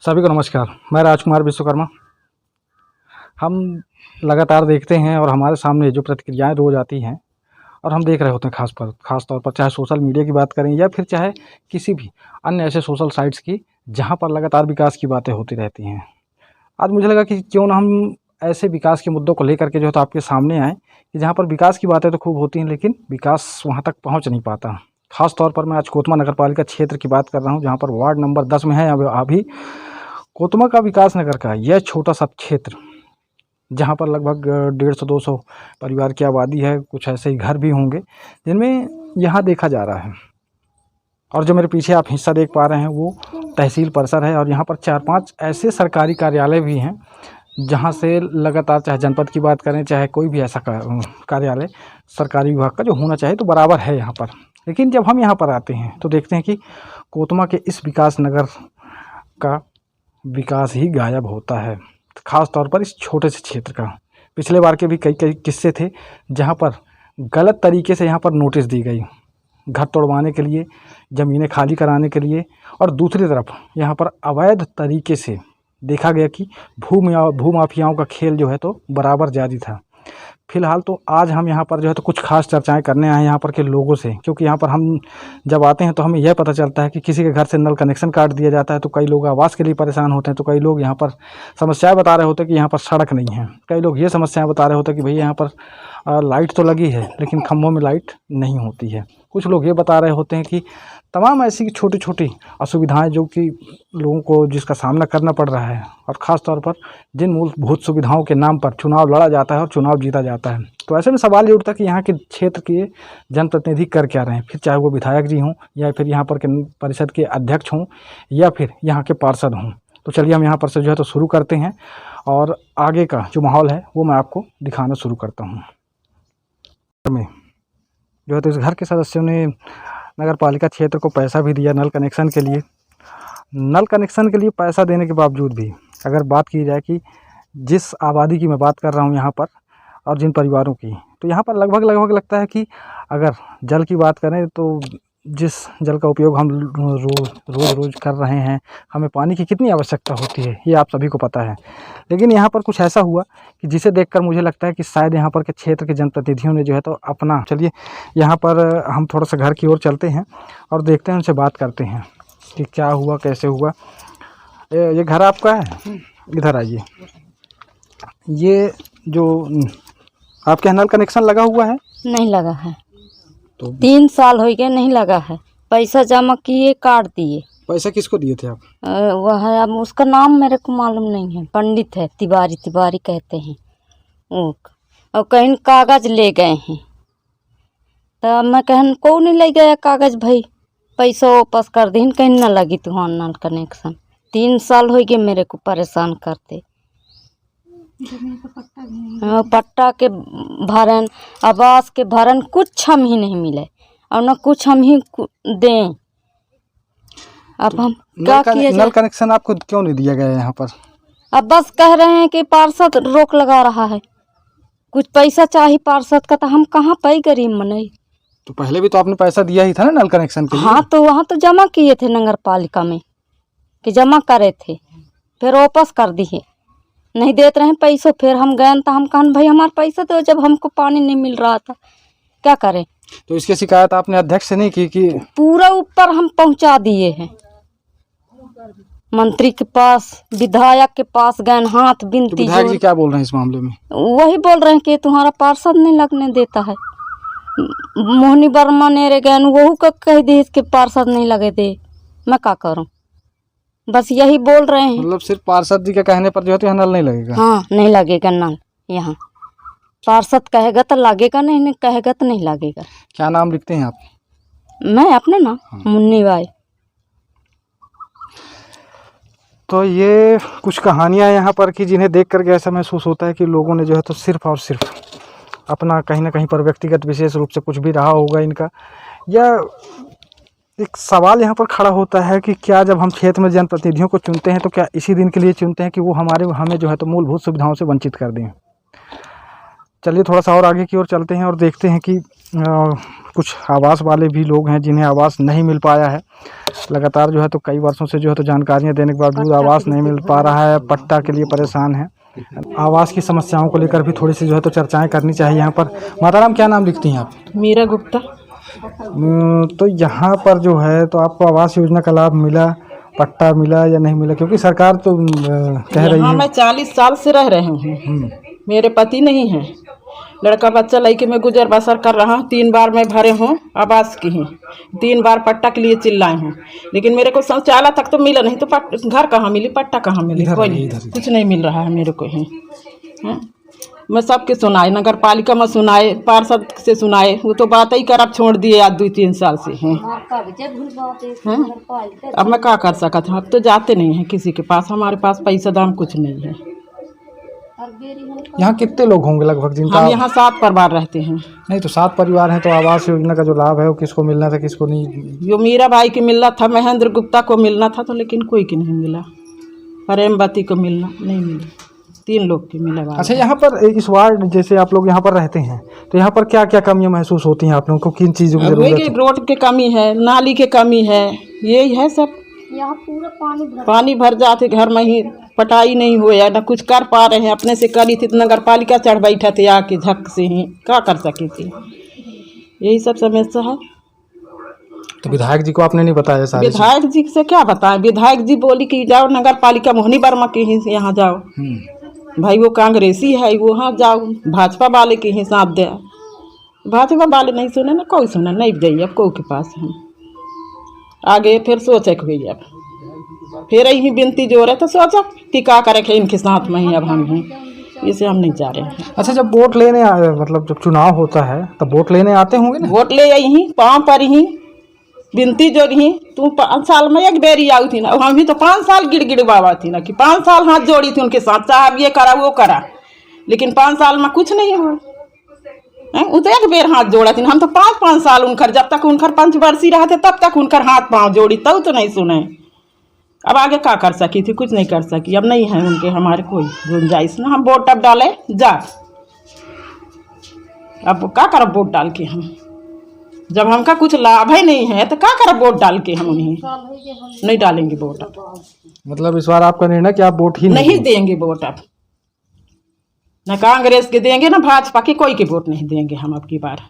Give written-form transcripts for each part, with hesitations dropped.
सभी को नमस्कार। मैं राजकुमार विश्वकर्मा। हम लगातार देखते हैं और हमारे सामने जो प्रतिक्रियाएं रोज़ आती हैं और हम देख रहे होते हैं ख़ास तौर पर चाहे सोशल मीडिया की बात करें या फिर चाहे किसी भी अन्य ऐसे सोशल साइट्स की जहां पर लगातार विकास की बातें होती रहती हैं। आज मुझे लगा कि क्यों ना हम ऐसे विकास के मुद्दों को लेकर के जो है तो आपके सामने आएँ कि जहाँ पर विकास की बातें तो खूब होती हैं लेकिन विकास वहाँ तक पहुँच नहीं पाता। ख़ास तौर पर मैं आज कोतमा नगर पालिका क्षेत्र की बात कर रहा हूँ, जहाँ पर वार्ड नंबर 10 में है अभी कोतमा का विकास नगर का यह छोटा सा क्षेत्र, जहाँ पर लगभग 150-200 परिवार की आबादी है। कुछ ऐसे ही घर भी होंगे जिनमें यहाँ देखा जा रहा है। और जो मेरे पीछे आप हिस्सा देख पा रहे हैं वो तहसील परिसर है और यहाँ पर 4-5 ऐसे सरकारी कार्यालय भी हैं जहाँ से लगातार, चाहे जनपद की बात करें चाहे कोई भी ऐसा कार्यालय सरकारी विभाग का जो होना चाहिए तो बराबर है यहाँ पर। लेकिन जब हम यहाँ पर आते हैं तो देखते हैं कि कोतमा के इस विकास नगर का विकास ही गायब होता है, ख़ास तौर पर इस छोटे से क्षेत्र का। पिछले बार के भी कई किस्से थे जहाँ पर गलत तरीके से यहाँ पर नोटिस दी गई घर तोड़वाने के लिए, ज़मीनें खाली कराने के लिए, और दूसरी तरफ यहाँ पर अवैध तरीके से देखा गया कि भूमाफियाओं का खेल जो है तो बराबर जारी था। फ़िलहाल तो आज हम यहाँ पर जो है तो कुछ खास चर्चाएं करने आए हैं यहाँ पर के लोगों से, क्योंकि यहाँ पर हम जब आते हैं तो हमें यह पता चलता है कि किसी के घर से नल कनेक्शन काट दिया जाता है तो कई लोग आवास के लिए परेशान होते हैं, तो कई लोग यहाँ पर समस्याएं बता रहे होते हैं कि यहाँ पर सड़क नहीं है। कई लोग ये समस्याएं बता रहे होते हैं कि भैया यहाँ पर लाइट तो लगी है लेकिन खम्भों में लाइट नहीं होती है। कुछ लोग ये बता रहे होते हैं कि तमाम ऐसी छोटी छोटी असुविधाएं जो कि लोगों को जिसका सामना करना पड़ रहा है, और ख़ास तौर पर जिन मूलभूत सुविधाओं के नाम पर चुनाव लड़ा जाता है और चुनाव जीता जाता है। तो ऐसे में सवाल ये उठता है कि यहाँ के क्षेत्र के जनप्रतिनिधि कर क्या रहे हैं, फिर चाहे वो विधायक जी हों या फिर यहाँ पर के परिषद के अध्यक्ष हों या फिर यहाँ के पार्षद हों। तो चलिए हम यहाँ पर से जो है तो शुरू करते हैं और आगे का जो माहौल है वो मैं आपको दिखाना शुरू करता हूँ। में जो है तो इस घर के सदस्यों ने नगर पालिका क्षेत्र को पैसा भी दिया नल कनेक्शन के लिए। नल कनेक्शन के लिए पैसा देने के बावजूद भी अगर बात की जाए कि जिस आबादी की मैं बात कर रहा हूँ यहाँ पर और जिन परिवारों की, तो यहाँ पर लगभग लगता है कि अगर जल की बात करें तो जिस जल का उपयोग हम रोज़ कर रहे हैं, हमें पानी की कितनी आवश्यकता होती है ये आप सभी को पता है। लेकिन यहाँ पर कुछ ऐसा हुआ कि जिसे देखकर मुझे लगता है कि शायद यहाँ पर के क्षेत्र के जनप्रतिनिधियों ने जो है तो अपना, चलिए यहाँ पर हम थोड़ा सा घर की ओर चलते हैं और देखते हैं, उनसे बात करते हैं कि क्या हुआ, कैसे हुआ। ये घर आपका है? इधर आइए। ये जो आपके यहाँ नल कनेक्शन लगा हुआ है? नहीं लगा है, तो 3 साल हो गए नहीं लगा है। पैसा जमा किए, काट दिए। पैसा किसको दिए थे आप? वह है, अब उसका नाम मेरे को मालूम नहीं है, पंडित है, तिवारी कहते हैं वो। और कहीं कागज ले गए हैं, तो मैं कहन को नहीं ले गया कागज भाई, पैसा वापस कर दीन, कहीं ना लगी तुहार नल कनेक्शन। 3 साल हो गए मेरे को परेशान करते। पट्टा के भरन, आवास के भरन, कुछ हम ही नहीं मिले और न कुछ हम ही दें। अब तो हम क्या किए? नल कनेक्शन आपको क्यों नहीं दिया गया यहाँ पर? अब बस कह रहे हैं कि पार्षद रोक लगा रहा है, कुछ पैसा चाहिए पार्षद का, तो हम कहाँ पाई गरीब मनाई। तो पहले भी तो आपने पैसा दिया ही था ना नल कनेक्शन के लिए? हाँ, तो वहाँ तो जमा किए थे नगर पालिका में कि जमा करे थे, फिर वापस कर दिए, नहीं देते रहे पैसों। फिर हम गए तो हम कहन भाई हमारा पैसा दो, जब हमको पानी नहीं मिल रहा था क्या करें। तो इसकी शिकायत आपने अध्यक्ष से नहीं की? पूरा ऊपर हम पहुंचा दिए हैं, मंत्री के पास, विधायक के पास गए, हाथ बिनती। तो विधायक जी क्या बोल रहे हैं इस मामले में? वही बोल रहे हैं कि तुम्हारा पार्षद नहीं लगने देता है। मोहनी वर्मा ने गए, वहू का कह दी कि पार्षद नहीं लगे दे, मैं क्या करूं। बस यही बोल रहे हैं। मतलब सिर्फ पार्षद जी के कहने पर जो है तो यहाँ नल नहीं लगेगा? हाँ, नहीं लगेगा नल यहाँ। पार्षद कहेगा तो लगेगा, नहीं कहेगा तो नहीं लगेगा। क्या नाम लिखते हैं आप? मैं अपना नाम? हाँ। मुन्नी बाई। तो ये कुछ कहानियाँ यहाँ पर कि जिन्हें देख करके ऐसा महसूस होता है कि लोगों ने जो है तो सिर्फ और सिर्फ अपना कहीं ना कहीं पर व्यक्तिगत विशेष रूप से कुछ भी रहा होगा इनका। या एक सवाल यहाँ पर खड़ा होता है कि क्या जब हम क्षेत्र में जनप्रतिनिधियों को चुनते हैं तो क्या इसी दिन के लिए चुनते हैं कि वो हमें जो है तो मूलभूत सुविधाओं से वंचित कर दें। चलिए थोड़ा सा और आगे की ओर चलते हैं और देखते हैं कि कुछ आवास वाले भी लोग हैं जिन्हें आवास नहीं मिल पाया है। लगातार जो है तो कई वर्षों से जो है तो जानकारियाँ देने के बावजूद आवास नहीं मिल पा रहा है, पट्टा के लिए परेशान है। आवास की समस्याओं को लेकर भी थोड़ी सी जो है तो चर्चाएं करनी चाहिए यहाँ पर। माताराम, क्या नाम लिखती हैं आप? मीरा गुप्ता। तो यहाँ पर जो है तो आपको आवास योजना का लाभ मिला, पट्टा मिला या नहीं मिला? क्योंकि सरकार तो कह रही है। मैं 40 साल से रह रही हूँ, मेरे पति नहीं है, लड़का बच्चा लेके मैं गुजर बसर कर रहा हूँ। 3 बार मैं भरे हूँ आवास की ही, 3 बार पट्टा के लिए चिल्लाए हूँ, लेकिन मेरे को शौचालय तक तो मिला नहीं। तो घर कहाँ मिली, पट्टा कहाँ मिली? कोई नहीं, कुछ नहीं मिल रहा है मेरे को ही। मैं सबके सुनाए, नगर पालिका में सुनाए, पार्षद से सुनाए, वो तो बात ही कर अब छोड़ दिए आज 2-3 साल से हैं। अब मैं क्या कर सकता हूँ? अब तो जाते नहीं हैं किसी के पास, हमारे पास पैसा दाम कुछ नहीं है। यहाँ कितने लोग होंगे लगभग जिनका? हम यहाँ 7 परिवार रहते हैं। नहीं तो 7 परिवार हैं, तो आवास योजना का जो लाभ है वो किसको मिलना था, किसको नहीं? जो मीरा बाई के मिलना था, महेंद्र गुप्ता को मिलना था, तो लेकिन कोई की नहीं मिला। प्रेमवती को मिलना नहीं मिला, 3 लोग की मिला। अच्छा, यहाँ पर इस वार्ड, जैसे आप लोग यहाँ पर रहते हैं, तो यहाँ पर क्या क्या कमियाँ महसूस होती हैं आप लोगों को? किन चीज़ों की जरूरत है? रोड की कमी है, नाली की कमी है, यही है सब। यहाँ पूरा पानी भर जाते घर में ही, पटाई नहीं हुआ, ना कुछ कर पा रहे हैं। अपने से करी थी तो नगर पालिका चढ़ बैठा थे आके झक से ही, क्या कर सकी थी? यही सब समस्या है। तो विधायक जी को आपने नहीं बताया? सारी विधायक जी से क्या बताएं? विधायक जी बोली कि जाओ नगर पालिका मोहनी वर्मा के ही यहाँ जाओ। भाई वो कांग्रेसी है, वहाँ जाओ, भाजपा वाले के ही साथ दे। भाजपा वाले नहीं सुने ना, कोई सुना नहीं जाइए अब कोई के पास। हम आगे फिर सोचे कि भैया फिर यही बिनती जो रहे तो सोचा कि क्या करे इनके साथ में ही अब हम हैं, इसे हम नहीं जा रहे हैं। अच्छा, जब वोट लेने मतलब जब चुनाव होता है तब वोट लेने आते होंगे ना? वोट ले यही पाँव पर ही बिनती जो रही, तू 5 साल में एक बेरी आई थी ना, हम भी तो 5 साल गिड़ बाबा थी ना, कि 5 साल हाथ जोड़ी थी उनके साथ, चाहे ये करा वो करा, लेकिन 5 साल में कुछ नहीं हुआ। वो तो एक बेर हाथ जोड़ा थी, हम तो 5-5 साल उनकर, जब तक उनकर पंचवर्षीय रहते तब तक उनकर हाथ पाँव जोड़ी, तब तो नहीं सुने। अब आगे क्या कर सकी थी? कुछ नहीं कर सकी। अब नहीं है उनके हमारे कोई गुंजाइश ना, हम वोट अब डाले जा। अब क्या करब वोट डाल के? हम जब हमका कुछ लाभ ही नहीं है तो क्या करब वोट डाल के? हम उन्हें नहीं डालेंगे वोट अब। मतलब इस बार आपका निर्णय कि आप वोट ही नहीं देंगे वोट अब, न कांग्रेस के देंगे न भाजपा के, कोई के वोट नहीं देंगे हम अब की बार।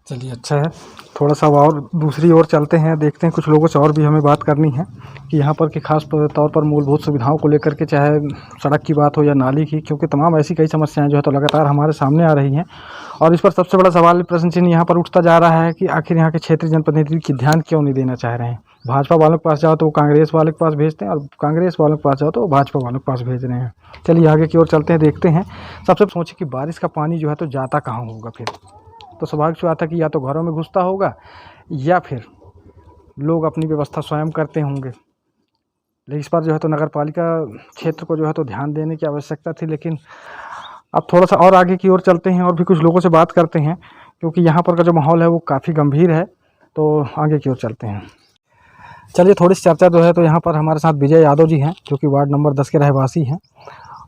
चलिए अच्छा है, थोड़ा सा और दूसरी ओर चलते हैं, देखते हैं कुछ लोगों से और भी हमें बात करनी है कि यहाँ पर की खास तौर पर मूलभूत सुविधाओं को लेकर के, चाहे सड़क की बात हो या नाली की, क्योंकि तमाम ऐसी कई समस्याएं जो है तो लगातार हमारे सामने आ रही हैं। और इस पर सबसे बड़ा सवाल, प्रश्न चिन्ह यहाँ पर उठता जा रहा है कि आखिर यहाँ के क्षेत्रीय जनप्रतिनिधि की ध्यान क्यों नहीं देना चाह रहे हैं? भाजपा वालों के पास जाओ तो वो कांग्रेस वालों के पास भेजते हैं, और कांग्रेस वालों के पास जाओ तो वो भाजपा वालों के पास भेज रहे हैं। चलिए आगे की ओर चलते हैं, देखते हैं। सबसे सोचे कि बारिश का पानी जो है तो जाता कहाँ होगा फिर? तो स्वाभाविक सी बात है कि या तो घरों में घुसता होगा या फिर लोग अपनी व्यवस्था स्वयं करते होंगे। लेकिन इस पर जो है तो नगर पालिका क्षेत्र को जो है तो ध्यान देने की आवश्यकता थी। लेकिन अब थोड़ा सा और आगे की ओर चलते हैं और भी कुछ लोगों से बात करते हैं, क्योंकि यहाँ पर का जो माहौल है वो काफ़ी गंभीर है। तो आगे की ओर चलते हैं। चलिए थोड़ी सी चर्चा जो है तो यहाँ पर हमारे साथ विजय यादव जी हैं, जो कि वार्ड नंबर 10 के रहवासी हैं।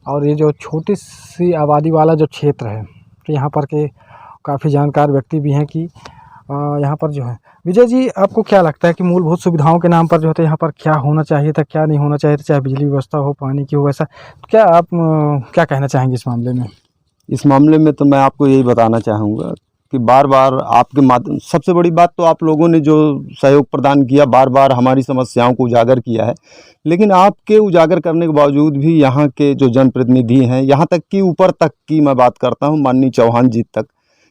और ये जो छोटी सी आबादी वाला जो क्षेत्र है, तो यहाँ पर के काफ़ी जानकार व्यक्ति भी हैं कि यहाँ पर जो है। विजय जी, आपको क्या लगता है कि मूलभूत सुविधाओं के नाम पर जो है तो यहाँ पर क्या होना चाहिए था, क्या नहीं होना चाहिए था? चाहे बिजली व्यवस्था हो, पानी की हो, वैसा तो क्या आप क्या कहना चाहेंगे इस मामले में? इस मामले में तो मैं आपको यही बताना चाहूँगा कि बार बार आपके माध्यम, सबसे बड़ी बात तो आप लोगों ने जो सहयोग प्रदान किया, बार बार हमारी समस्याओं को उजागर किया है। लेकिन आपके उजागर करने के बावजूद भी यहाँ के जो जनप्रतिनिधि हैं, यहाँ तक कि ऊपर तक की मैं बात करता हूँ, माननीय चौहान जी तक,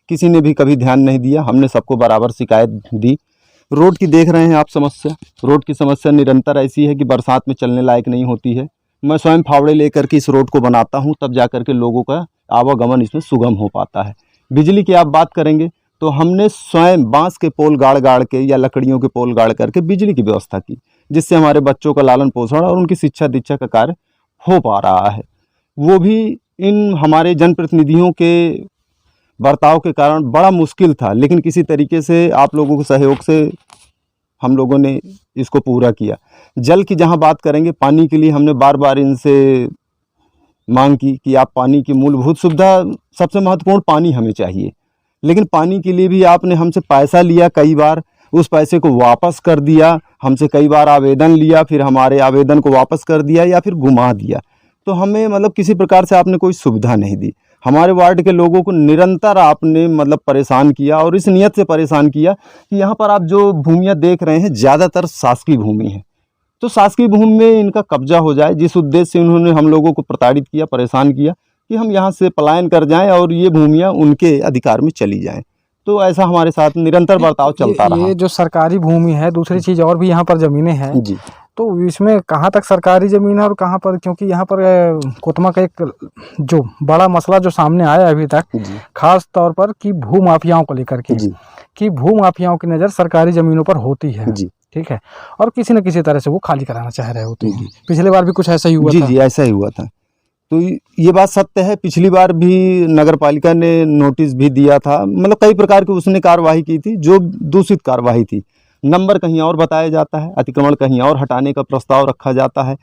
किसी ने भी कभी ध्यान नहीं दिया। हमने सबको बराबर शिकायत दी। रोड की देख रहे हैं आप समस्या, रोड की समस्या निरंतर ऐसी है कि बरसात में चलने लायक नहीं होती है। मैं स्वयं फावड़े लेकर के इस रोड को बनाता हूँ, तब जा कर के लोगों का आवागमन इसमें सुगम हो पाता है। बिजली की आप बात करेंगे तो हमने स्वयं बांस के पोल गाड़ के या लकड़ियों के पोल गाड़ करके बिजली की व्यवस्था की, जिससे हमारे बच्चों का लालन पोषण और उनकी शिक्षा दीक्षा का कार्य हो पा रहा है। वो भी इन हमारे जनप्रतिनिधियों के बर्ताव के कारण बड़ा मुश्किल था, लेकिन किसी तरीके से आप लोगों के सहयोग से हम लोगों ने इसको पूरा किया। जल की जहां बात करेंगे, पानी के लिए हमने बार बार इनसे मांग की कि आप पानी की मूलभूत सुविधा, सबसे महत्वपूर्ण पानी हमें चाहिए, लेकिन पानी के लिए भी आपने हमसे पैसा लिया, कई बार उस पैसे को वापस कर दिया, हमसे कई बार आवेदन लिया, फिर हमारे आवेदन को वापस कर दिया या फिर घुमा दिया। तो हमें मतलब किसी प्रकार से आपने कोई सुविधा नहीं दी। हमारे वार्ड के लोगों को निरंतर आपने मतलब परेशान किया, और इस नियत से परेशान किया कि यहाँ पर आप जो भूमियाँ देख रहे हैं ज़्यादातर शासकीय भूमि है, तो शासकीय भूमि में इनका कब्जा हो जाए, जिस उद्देश्य से उन्होंने हम लोगों को प्रताड़ित किया, परेशान किया कि हम यहाँ से पलायन कर जाएं और ये भूमियाँ उनके अधिकार में चली जाएं। तो ऐसा हमारे साथ निरंतर बर्ताव चलता रहा। ये जो सरकारी भूमि है, दूसरी चीज़ और भी यहाँ पर ज़मीनें हैं, जी तो इसमें कहाँ तक सरकारी ज़मीन है और कहाँ पर, क्योंकि यहाँ पर कोतमा का एक जो बड़ा मसला जो सामने आया है अभी तक, जी खास तौर पर कि भू माफियाओं को लेकर के, जी कि भू माफियाओं की नज़र सरकारी ज़मीनों पर होती है, जी ठीक है, और किसी न किसी तरह से वो खाली कराना चाह रहे होते हैं। जी। पिछले बार भी कुछ ऐसा ही हुआ जी था। जी, ऐसा ही हुआ था। तो ये बात सत्य है, पिछली बार भी नगर पालिका ने नोटिस भी दिया था, मतलब कई प्रकार की उसने कार्यवाही की थी जो दूषित कार्यवाही थी। नंबर कहीं और बताया जाता है, अतिक्रमण कहीं और हटाने का प्रस्ताव रखा जाता है,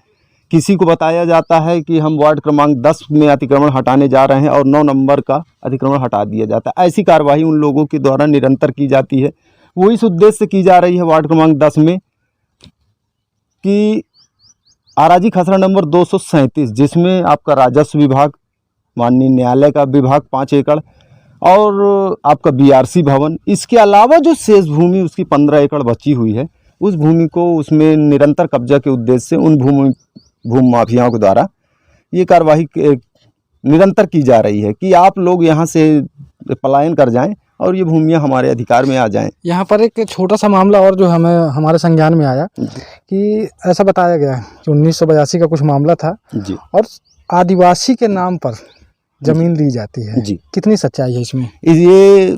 किसी को बताया जाता है कि हम वार्ड क्रमांक 10 में अतिक्रमण हटाने जा रहे हैं और 9 नंबर का अतिक्रमण हटा दिया जाता है। ऐसी कार्यवाही उन लोगों के द्वारा निरंतर की जाती है। वो इस उद्देश्य से की जा रही है वार्ड क्रमांक 10 में कि आराजी खसरा नंबर 237, जिसमें आपका राजस्व विभाग, माननीय न्यायालय का विभाग 5 एकड़ और आपका बीआरसी भवन, इसके अलावा जो शेष भूमि उसकी 15 एकड़ बची हुई है, उस भूमि को उसमें निरंतर कब्जा के उद्देश्य से उन भूमि माफियाओं के द्वारा ये कार्यवाही निरंतर की जा रही है कि आप लोग यहाँ से पलायन कर जाएं और ये भूमियाँ हमारे अधिकार में आ जाएं। यहाँ पर एक छोटा सा मामला और जो हमें हमारे संज्ञान में आया कि ऐसा बताया गया कि 1982 का कुछ मामला था जी और आदिवासी के नाम पर जमीन ली जाती है। जी। कितनी सच्चाई है इसमें? ये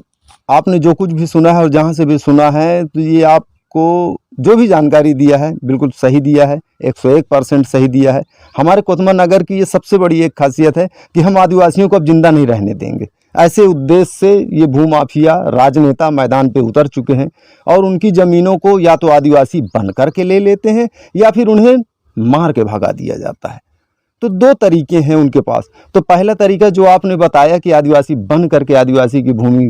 आपने जो कुछ भी सुना है और जहाँ से भी सुना है, तो ये आपको जो भी जानकारी दिया है बिल्कुल सही दिया है, 101% सही दिया है। हमारे कोतमा नगर की ये सबसे बड़ी एक खासियत है कि हम आदिवासियों को अब जिंदा नहीं रहने देंगे। ऐसे उद्देश्य से ये भूमाफिया राजनेता मैदान पे उतर चुके हैं और उनकी ज़मीनों को या तो आदिवासी बन करके ले लेते हैं या फिर उन्हें मार के भगा दिया जाता है। तो 2 तरीके हैं उनके पास। तो पहला तरीका जो आपने बताया कि आदिवासी बन करके आदिवासी की भूमि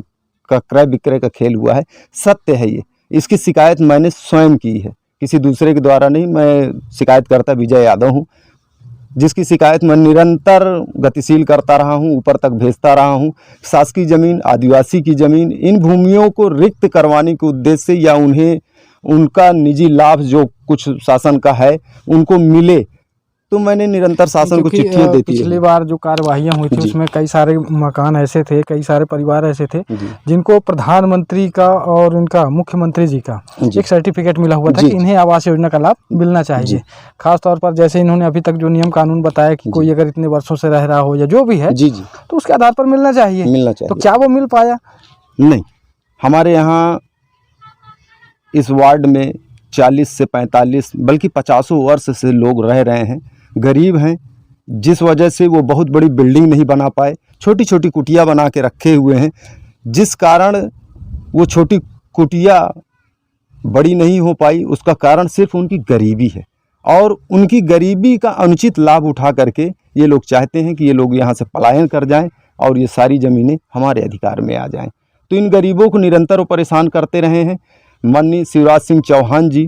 का क्रय विक्रय का खेल हुआ है, सत्य है ये। इसकी शिकायत मैंने स्वयं की है, किसी दूसरे के द्वारा नहीं। मैं शिकायतकर्ता विजय यादव हूँ, जिसकी शिकायत मैं निरंतर गतिशील करता रहा हूँ, ऊपर तक भेजता रहा हूँ। शासकीय ज़मीन, आदिवासी की ज़मीन, इन भूमियों को रिक्त करवाने के उद्देश्य से या उन्हें उनका निजी लाभ जो कुछ शासन का है उनको मिले, तो मैंने निरंतर शासन को चिट्ठियाँ देती है। पिछली बार जो कार्यवाहियाँ हुई थी उसमें कई सारे मकान ऐसे थे, कई सारे परिवार ऐसे थे जिनको प्रधानमंत्री का और उनका मुख्यमंत्री जी का एक सर्टिफिकेट मिला हुआ था कि इन्हें आवास योजना का लाभ मिलना चाहिए। खास तौर पर जैसे इन्होंने अभी तक जो नियम कानून बताया कि कोई अगर इतने वर्षों से रह रहा हो या जो भी है तो उसके आधार पर मिलना चाहिए। तो क्या वो मिल पाया? नहीं। हमारे यहाँ इस वार्ड में 40 से 45 बल्कि 50 वर्ष से लोग रह रहे हैं, गरीब हैं, जिस वजह से वो बहुत बड़ी बिल्डिंग नहीं बना पाए, छोटी छोटी कुटिया बना के रखे हुए हैं, जिस कारण वो छोटी कुटिया बड़ी नहीं हो पाई। उसका कारण सिर्फ उनकी गरीबी है और उनकी गरीबी का अनुचित लाभ उठा करके ये लोग चाहते हैं कि ये लोग यहाँ से पलायन कर जाएं और ये सारी ज़मीनें हमारे अधिकार में आ जाएं। तो इन गरीबों को निरंतर वो परेशान करते रहे हैं। माननीय शिवराज सिंह चौहान जी,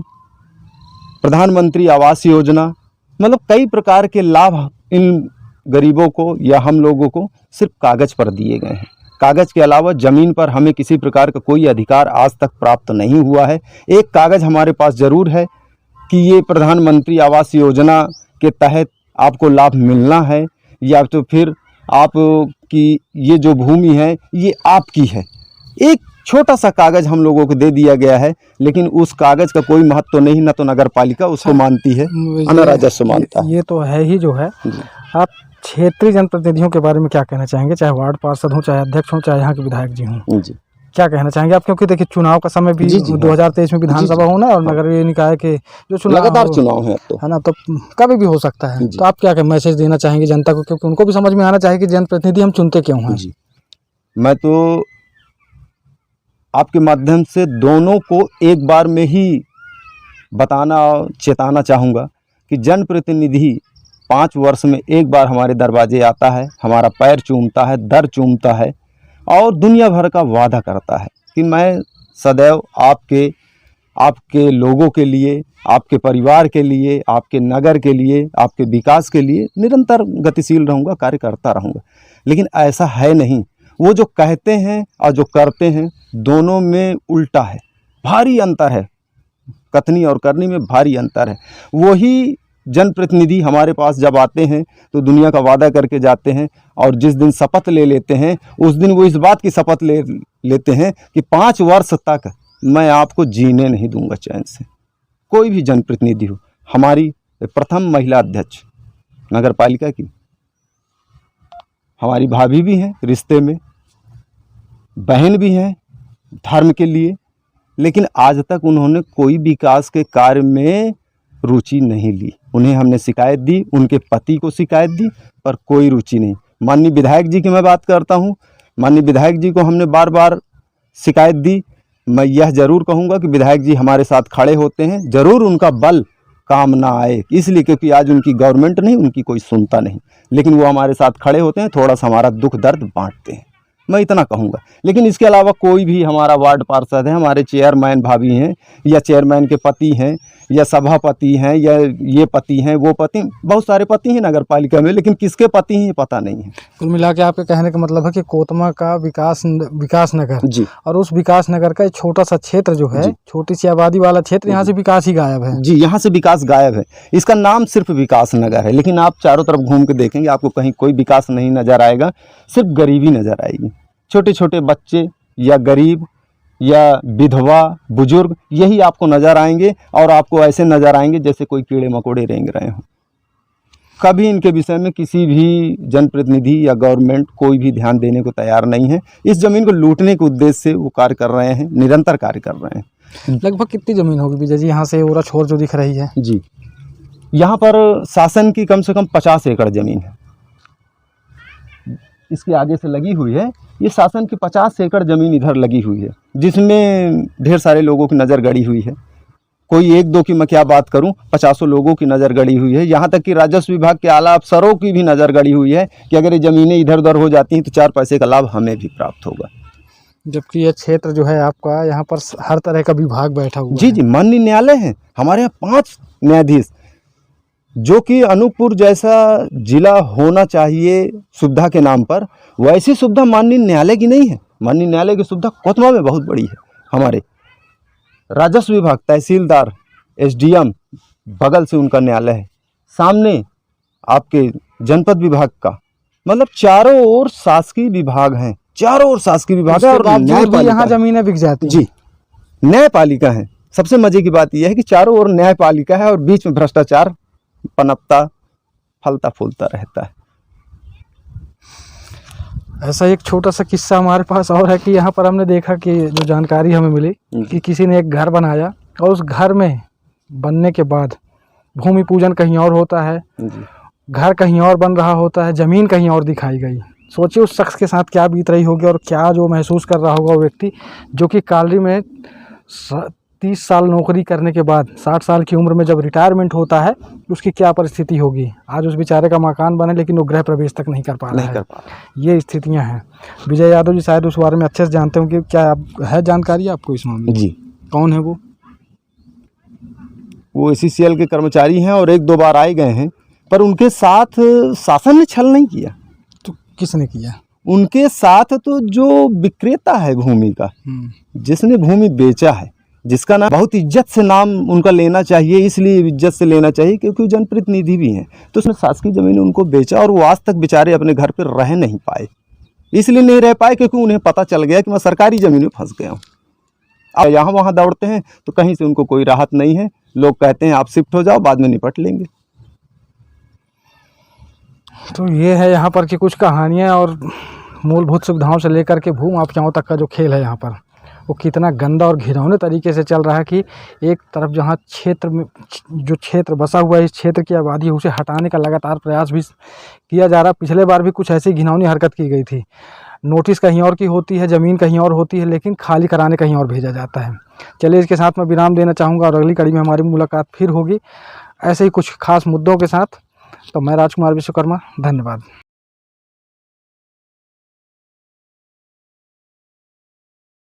प्रधानमंत्री आवास योजना, मतलब कई प्रकार के लाभ इन गरीबों को या हम लोगों को सिर्फ कागज़ पर दिए गए हैं। कागज़ के अलावा ज़मीन पर हमें किसी प्रकार का कोई अधिकार आज तक प्राप्त नहीं हुआ है। एक कागज़ हमारे पास ज़रूर है कि ये प्रधानमंत्री आवास योजना के तहत आपको लाभ मिलना है या तो फिर आप की ये जो भूमि है ये आपकी है। एक छोटा सा कागज़ हम लोगों को दे दिया गया है, लेकिन उस कागज़ का कोई महत्व नहीं, न तो नगर पालिका उसको मानती है न राजस्व मानता है। ये तो है ही जो है। आप क्षेत्रीय जनप्रतिनिधियों के बारे में क्या कहना चाहेंगे, चाहे वार्ड पार्षद हो, चाहे अध्यक्ष हो, चाहे यहाँ के विधायक जी हों? जी, क्या कहना चाहेंगे आप? क्योंकि देखिए चुनाव का समय भी 2023 में विधानसभा होना और नगरीय निकाय के जो चुनाव लगातार चुनाव है ना, तो कभी भी हो सकता है। तो आप क्या मैसेज देना चाहेंगे जनता को, क्योंकि उनको भी समझ में आना चाहिए कि जनप्रतिनिधि हम चुनते क्यों हैं? जी, मैं तो आपके माध्यम से दोनों को एक बार में ही बताना, चेताना चाहूँगा कि जनप्रतिनिधि 5 वर्ष में एक बार हमारे दरवाजे आता है, हमारा पैर चूमता है, दर चूमता है और दुनिया भर का वादा करता है कि मैं सदैव आपके लोगों के लिए, आपके परिवार के लिए, आपके नगर के लिए, आपके विकास के लिए निरंतर गतिशील रहूँगा, कार्य करता रहूँगा। लेकिन ऐसा है नहीं। वो जो कहते हैं और जो करते हैं दोनों में उल्टा है, भारी अंतर है। कथनी और करनी में भारी अंतर है। वही जनप्रतिनिधि हमारे पास जब आते हैं तो दुनिया का वादा करके जाते हैं और जिस दिन शपथ ले लेते हैं उस दिन वो इस बात की शपथ लेते हैं कि 5 वर्ष तक मैं आपको जीने नहीं दूंगा चैन से। कोई भी जनप्रतिनिधि हो, हमारी प्रथम महिला अध्यक्ष नगर पालिका की, हमारी भाभी भी हैं रिश्ते में, बहन भी हैं धर्म के लिए, लेकिन आज तक उन्होंने कोई विकास के कार्य में रुचि नहीं ली। उन्हें हमने शिकायत दी, उनके पति को शिकायत दी, पर कोई रुचि नहीं। माननीय विधायक जी की मैं बात करता हूँ, माननीय विधायक जी को हमने बार बार शिकायत दी। मैं यह ज़रूर कहूँगा कि विधायक जी हमारे साथ खड़े होते हैं, ज़रूर उनका बल काम ना आए, इसलिए क्योंकि आज उनकी गवर्नमेंट नहीं, उनकी कोई सुनता नहीं, लेकिन वो हमारे साथ खड़े होते हैं, थोड़ा सा हमारा दुख दर्द बांटते हैं। मैं इतना कहूँगा। लेकिन इसके अलावा कोई भी हमारा वार्ड पार्षद है, हमारे चेयरमैन भाभी हैं या चेयरमैन के पति हैं या सभापति हैं या ये पति हैं वो पति, बहुत सारे पति हैं नगर पालिका में, लेकिन किसके पति हैं ये पता नहीं है। कुल मिला के आपके कहने का मतलब है कि कोतमा का विकास नगर जी और उस विकास नगर का एक छोटा सा क्षेत्र जो है, छोटी सी आबादी वाला क्षेत्र, यहाँ से विकास ही गायब है। जी, यहाँ से विकास गायब है। इसका नाम सिर्फ विकास नगर है, लेकिन आप चारों तरफ घूम के देखेंगे आपको कहीं कोई विकास नहीं नज़र आएगा, सिर्फ गरीबी नज़र आएगी। छोटे छोटे बच्चे या गरीब या विधवा बुजुर्ग यही आपको नज़र आएंगे और आपको ऐसे नज़र आएंगे जैसे कोई कीड़े मकोड़े रेंग रहे हों। कभी इनके विषय में किसी भी जनप्रतिनिधि या गवर्नमेंट कोई भी ध्यान देने को तैयार नहीं है। इस ज़मीन को लूटने के उद्देश्य से वो कार्य कर रहे हैं, निरंतर कार्य कर रहे हैं। लगभग कितनी ज़मीन होगी विजय जी यहाँ से ओरा छोर जो दिख रही है? जी, यहाँ पर शासन की कम से कम 50 एकड़ ज़मीन है। इसके आगे से लगी हुई है, ये शासन की 50 एकड़ ज़मीन इधर लगी हुई है, जिसमें ढेर सारे लोगों की नज़र गड़ी हुई है। कोई एक दो की मैं क्या बात करूं, 50 लोगों की नज़र गड़ी हुई है। यहाँ तक कि राजस्व विभाग के आला अफसरों की भी नज़र गड़ी हुई है कि अगर ये ज़मीनें इधर उधर हो जाती हैं तो 4 पैसे का लाभ हमें भी प्राप्त होगा। जबकि ये क्षेत्र जो है आपका, यहाँ पर हर तरह का विभाग बैठा हुआ जी है। जी, माननीय न्यायालय हैं हमारे यहाँ 5 न्यायाधीश, जो कि अनूपपुर जैसा जिला होना चाहिए सुविधा के नाम पर, वैसी सुविधा माननीय न्यायालय की नहीं है। माननीय न्यायालय की सुविधा कोतमा में बहुत बड़ी है। हमारे राजस्व विभाग, तहसीलदार, एसडीएम बगल से उनका न्यायालय है, सामने आपके जनपद विभाग का, मतलब चारों ओर शासकीय विभाग हैं, चारों ओर शासकीय विभाग है और न्यायपालिका यहाँ जमीनें बिक जाती हैं। जी, न्यायपालिका है। सबसे मजे की बात यह है कि चारों ओर न्यायपालिका है और बीच में भ्रष्टाचार पनपता फलता फूलता रहता है। ऐसा एक छोटा सा किस्सा हमारे पास और है कि यहाँ पर हमने देखा कि जो जानकारी हमें मिली कि किसी ने एक घर बनाया और उस घर में बनने के बाद भूमि पूजन कहीं और होता है, घर कहीं और बन रहा होता है, ज़मीन कहीं और दिखाई गई। सोचिए उस शख्स के साथ क्या बीत रही होगी और क्या जो महसूस कर रहा होगा वो व्यक्ति, जो कि कालरी में 30 साल नौकरी करने के बाद 60 साल की उम्र में जब रिटायरमेंट होता है उसकी क्या परिस्थिति होगी। आज उस बेचारे का मकान बने लेकिन वो गृह प्रवेश तक नहीं कर पा रहा है। ये स्थितियां हैं। विजय यादव जी शायद उस बारे में अच्छे से जानते होंगे, क्या है जानकारी आपको इस मामले में? जी, कौन है वो? ACCL के कर्मचारी हैं और 1-2 बार आए गए हैं, पर उनके साथ शासन ने छल नहीं किया। तो किसने किया? उनके साथ तो जो विक्रेता है भूमि का, जिसने भूमि बेचा है, जिसका नाम बहुत इज्जत से नाम उनका लेना चाहिए, इसलिए इज्जत से लेना चाहिए क्योंकि जनप्रतिनिधि भी हैं, तो उसने शासकीय ज़मीन उनको बेचा और वो आज तक बेचारे अपने घर पर रह नहीं पाए। इसलिए नहीं रह पाए क्योंकि उन्हें पता चल गया कि मैं सरकारी ज़मीन में फंस गया हूँ। अब यहाँ वहाँ दौड़ते हैं तो कहीं से उनको कोई राहत नहीं है। लोग कहते हैं आप शिफ्ट हो जाओ, बाद में निपट लेंगे। तो ये है यहाँ पर की कुछ कहानियाँ और मूलभूत सुविधाओं से लेकर के भू माफियाओं तक का जो खेल है यहाँ पर, वो कितना गंदा और घिनौने तरीके से चल रहा है कि एक तरफ जहाँ क्षेत्र में जो क्षेत्र बसा हुआ है, इस क्षेत्र की आबादी है, उसे हटाने का लगातार प्रयास भी किया जा रहा है। पिछले बार भी कुछ ऐसी घिनौनी हरकत की गई थी। नोटिस कहीं और की होती है, ज़मीन कहीं और होती है, लेकिन खाली कराने कहीं और भेजा जाता है। चलिए, इसके साथ मैं विराम देना चाहूँगा और अगली कड़ी में हमारी मुलाकात फिर होगी ऐसे ही कुछ खास मुद्दों के साथ। तो मैं राजकुमार विश्वकर्मा, धन्यवाद।